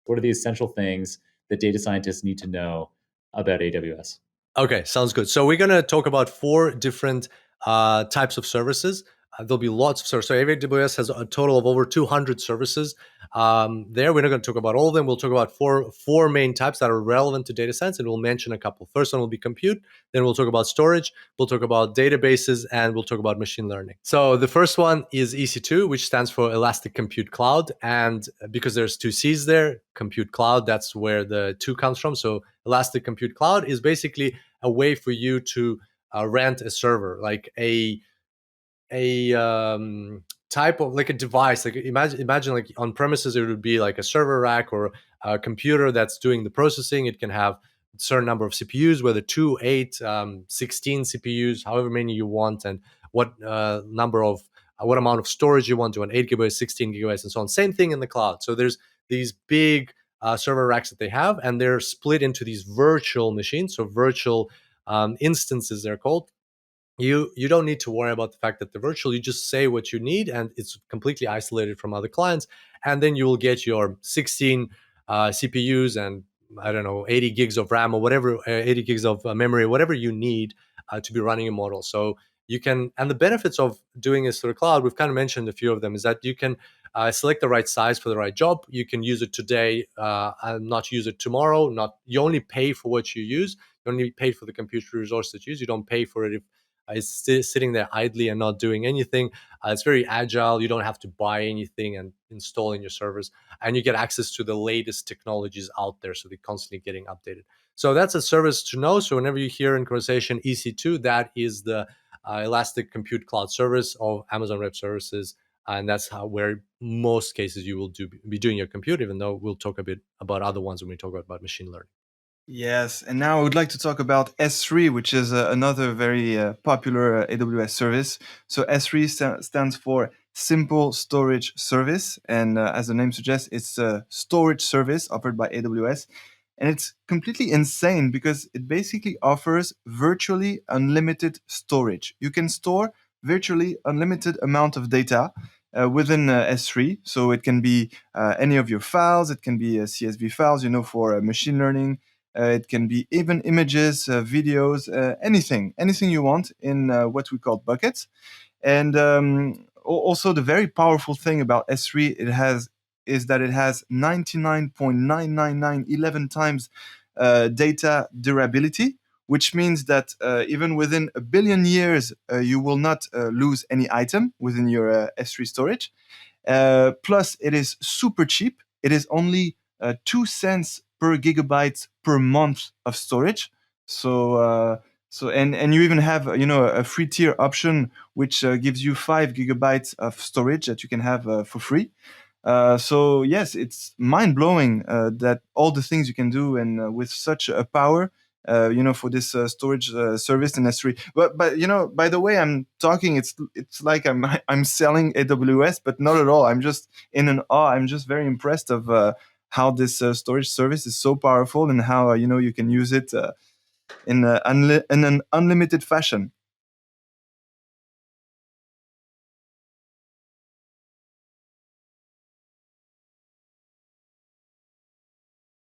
What are the essential things that data scientists need to know about AWS? Okay, sounds good. So we're going to talk about 4 different types of services. There'll be lots of services. So AWS has a total of over 200 services. There, we're not going to talk about all of them. We'll talk about four main types that are relevant to data science, and we'll mention a couple. First one will be compute. Then we'll talk about storage. We'll talk about databases, and we'll talk about machine learning. So the first one is EC2, which stands for Elastic Compute Cloud. And because there's 2 C's there, compute cloud, that's where the 2 comes from. So Elastic Compute Cloud is basically a way for you to rent a server, like a type of like a device. Like imagine like on premises, it would be like a server rack or a computer that's doing the processing. It can have a certain number of CPUs, whether 2, 8, 16 CPUs, however many you want, and what what amount of storage you want. You want 8 gigabytes, 16 gigabytes, and so on. Same thing in the cloud. So there's these big server racks that they have, and they're split into these virtual machines, so virtual instances they're called. You don't need to worry about the fact that they're virtual. You just say what you need, and it's completely isolated from other clients. And then you will get your 16 CPUs and I don't know 80 gigs of RAM or whatever, 80 gigs of memory, whatever you need to be running a model. So you can, and the benefits of doing this through the cloud, we've kind of mentioned a few of them, is that you can select the right size for the right job. You can use it today and not use it tomorrow. You only pay for what you use. You only pay for the compute resource that you use. You don't pay for it if it's sitting there idly and not doing anything. It's very agile. You don't have to buy anything and install in your servers, and you get access to the latest technologies out there. So they're constantly getting updated. So that's a service to know. So whenever you hear in conversation EC2, that is the Elastic Compute Cloud Service of Amazon Web Services. And that's where most cases you will be doing your compute, even though we'll talk a bit about other ones when we talk about machine learning. Yes, and now I would like to talk about S3, which is another very popular AWS service. So S3 stands for Simple Storage Service, and as the name suggests, it's a storage service offered by AWS. And it's completely insane because it basically offers virtually unlimited storage. You can store virtually unlimited amount of data within S3. So it can be any of your files. It can be CSV files, for machine learning. It can be even images, videos, anything you want in what we call buckets. And also the very powerful thing about S3 is that it has 99.99911 times data durability, which means that even within 1 billion years, you will not lose any item within your S3 storage. Plus, it is super cheap. It is only 2 cents per gigabyte per month of storage. So and you even have a free tier option which gives you 5 gigabytes of storage that you can have for free. So yes, it's mind blowing that all the things you can do and with such a power. For this storage service in S3. But by the way, I'm talking. It's like I'm selling AWS, but not at all. I'm just in an awe. I'm just very impressed of how this storage service is so powerful and how you can use it in an unlimited fashion.